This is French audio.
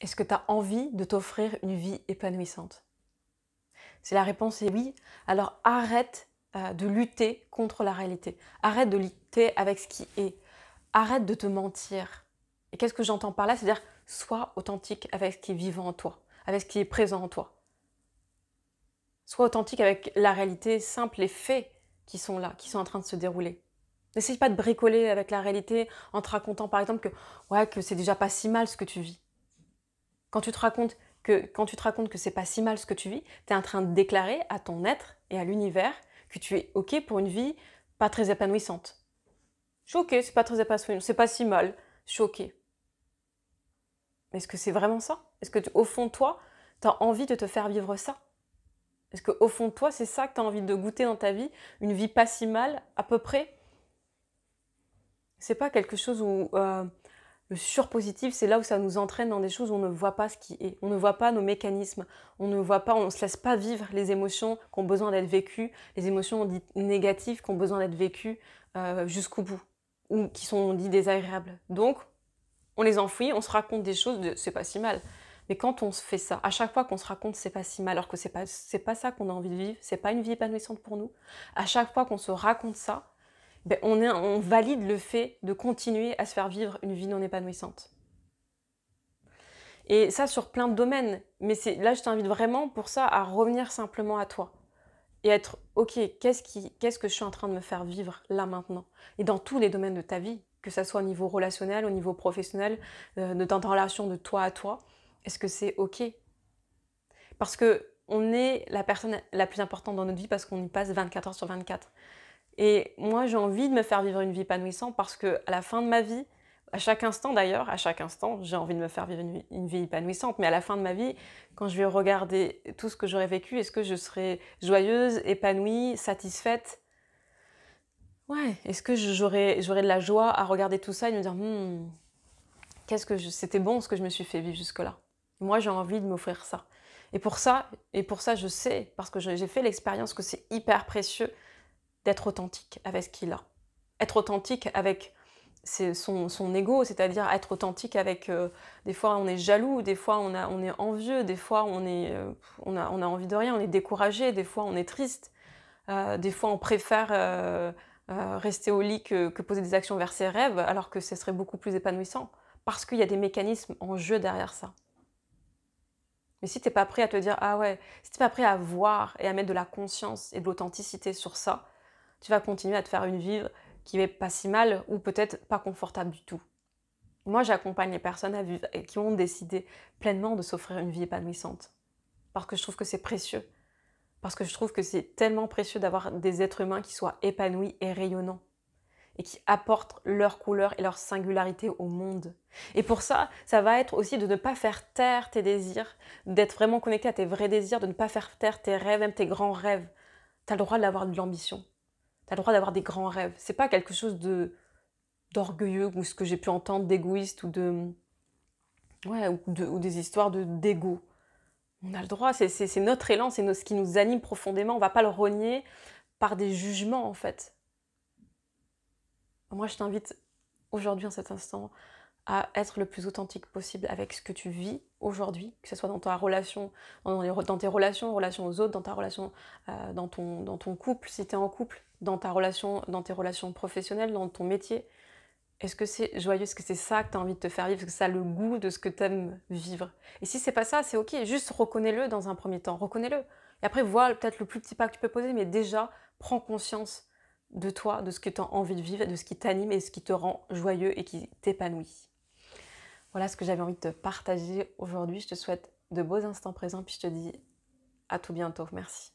Est-ce que tu as envie de t'offrir une vie épanouissante? Si la réponse est oui, alors arrête de lutter contre la réalité. Arrête de lutter avec ce qui est. Arrête de te mentir. Et qu'est-ce que j'entends par là? C'est-à-dire, sois authentique avec ce qui est vivant en toi, avec ce qui est présent en toi. Sois authentique avec la réalité simple, les faits qui sont là, qui sont en train de se dérouler. N'essaye pas de bricoler avec la réalité en te racontant par exemple que c'est déjà pas si mal ce que tu vis. Quand tu te racontes que c'est pas si mal ce que tu vis, tu es en train de déclarer à ton être et à l'univers que tu es OK pour une vie pas très épanouissante. Je suis OK, c'est pas très épanouissant, c'est pas si mal, je suis OK. Est-ce que c'est vraiment ça? Est-ce que au fond de toi, tu as envie de te faire vivre ça? Est-ce qu'au fond de toi, c'est ça que tu as envie de goûter dans ta vie? Une vie pas si mal, à peu près? C'est pas quelque chose où le surpositif, c'est là où ça nous entraîne dans des choses où on ne voit pas ce qui est. On ne voit pas nos mécanismes. On ne voit pas, on ne se laisse pas vivre les émotions qui ont besoin d'être vécues, les émotions dites négatives qui ont besoin d'être vécues jusqu'au bout, ou qui sont dites désagréables. Donc, on les enfouit, on se raconte des choses de c'est pas si mal. Mais quand on se fait ça, à chaque fois qu'on se raconte c'est pas si mal, alors que c'est pas ça qu'on a envie de vivre, c'est pas une vie épanouissante pour nous, à chaque fois qu'on se raconte ça, ben on valide le fait de continuer à se faire vivre une vie non épanouissante. Et ça sur plein de domaines. Mais là, je t'invite vraiment pour ça à revenir simplement à toi. Et être, ok, qu'est-ce que je suis en train de me faire vivre là maintenant? Et dans tous les domaines de ta vie, que ce soit au niveau relationnel, au niveau professionnel, dans ta relation de toi à toi, est-ce que c'est ok? Parce que on est la personne la plus importante dans notre vie parce qu'on y passe 24 heures sur 24. Et moi, j'ai envie de me faire vivre une vie épanouissante parce qu'à la fin de ma vie, à chaque instant d'ailleurs, à chaque instant, j'ai envie de me faire vivre une vie épanouissante. Mais à la fin de ma vie, quand je vais regarder tout ce que j'aurais vécu, est-ce que je serai joyeuse, épanouie, satisfaite? Ouais, est-ce que j'aurais de la joie à regarder tout ça et de me dire, c'était bon ce que je me suis fait vivre jusque-là. Moi, j'ai envie de m'offrir ça. Et pour ça, je sais, parce que j'ai fait l'expérience que c'est hyper précieux d'être authentique avec ce qu'il a. Être authentique avec son ego, c'est-à-dire être authentique avec... des fois, on est jaloux, des fois, on est envieux, des fois, on a envie de rien, on est découragé, des fois, on est triste, des fois, on préfère rester au lit que poser des actions vers ses rêves, alors que ce serait beaucoup plus épanouissant, parce qu'il y a des mécanismes en jeu derrière ça. Mais si t'es pas prêt à te dire, ah ouais, si t'es pas prêt à voir et à mettre de la conscience et de l'authenticité sur ça, tu vas continuer à te faire une vie qui est pas si mal ou peut-être pas confortable du tout. Moi, j'accompagne les personnes à vivre et qui ont décidé pleinement de s'offrir une vie épanouissante. Parce que je trouve que c'est précieux. Parce que je trouve que c'est tellement précieux d'avoir des êtres humains qui soient épanouis et rayonnants. Et qui apportent leur couleur et leur singularité au monde. Et pour ça, ça va être aussi de ne pas faire taire tes désirs, d'être vraiment connecté à tes vrais désirs, de ne pas faire taire tes rêves, même tes grands rêves. Tu as le droit d'avoir de l'ambition. Tu as le droit d'avoir des grands rêves. C'est pas quelque chose d'orgueilleux ou ce que j'ai pu entendre d'égoïste ou des histoires d'égo. On a le droit, c'est notre élan, ce qui nous anime profondément. On va pas le renier par des jugements en fait. Moi, je t'invite aujourd'hui en cet instant à être le plus authentique possible avec ce que tu vis aujourd'hui, que ce soit dans ta relation, dans tes relations aux autres, dans ta relation, dans ton couple, si tu es en couple, dans tes relations professionnelles, dans ton métier. Est-ce que c'est joyeux? Est-ce que c'est ça que tu as envie de te faire vivre? Est-ce que ça a le goût de ce que tu aimes vivre? Et si c'est pas ça, c'est ok, juste reconnais-le dans un premier temps, reconnais-le. Et après, vois peut-être le plus petit pas que tu peux poser, mais déjà, prends conscience de toi, de ce que tu as envie de vivre, de ce qui t'anime et ce qui te rend joyeux et qui t'épanouit. Voilà ce que j'avais envie de te partager aujourd'hui. Je te souhaite de beaux instants présents, puis je te dis à tout bientôt. Merci.